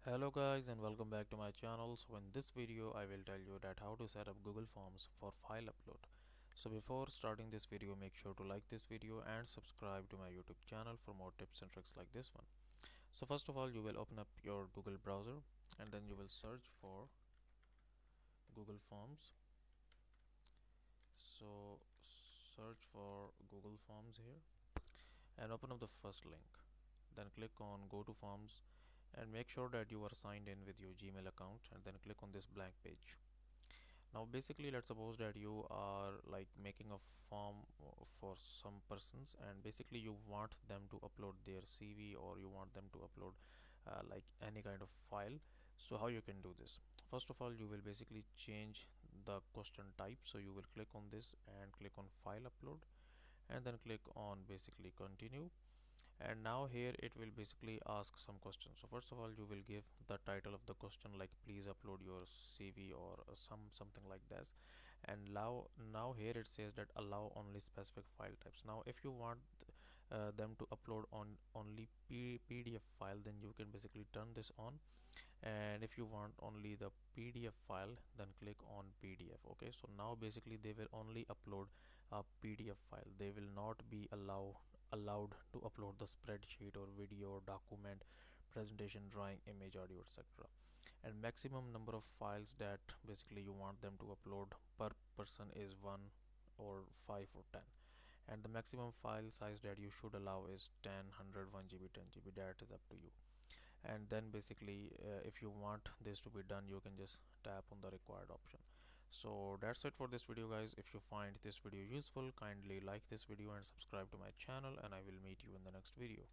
Hello guys and welcome back to my channel. So in this video I will tell you that how to set up Google Forms for file upload. So before starting this video, make sure to like this video and subscribe to my YouTube channel for more tips and tricks like this one. So first of all, you will open up your Google browser and then you will search for Google Forms. So search for Google Forms here and open up the first link. Then click on go to forms and make sure that you are signed in with your Gmail account, and then click on this blank page. Now basically, let's suppose that you are like making a form for some persons, and basically you want them to upload their CV, or you want them to upload like any kind of file. So how you can do this? First of all, you will basically change the question type. So you will click on this and click on file upload, and then click on basically continue. And now here it will basically ask some questions. So first of all, you will give the title of the question, like please upload your CV, or something like this. And now here it says that allow only specific file types. Now if you want them to upload on only PDF file, then you can basically turn this on. And if you want only the PDF file, then click on PDF. Okay, so now basically they will only upload a PDF file. They will not be allowed to upload the spreadsheet or video or document, presentation, drawing, image, audio, etc. And maximum number of files that basically you want them to upload per person is 1 or 5 or 10. And the maximum file size that you should allow is 10, 100, 1 GB, 10 GB. That is up to you. And then basically if you want this to be done, you can just tap on the required option. So that's it for this video, guys. If you find this video useful, kindly like this video and subscribe to my channel, and I will meet you in the next video.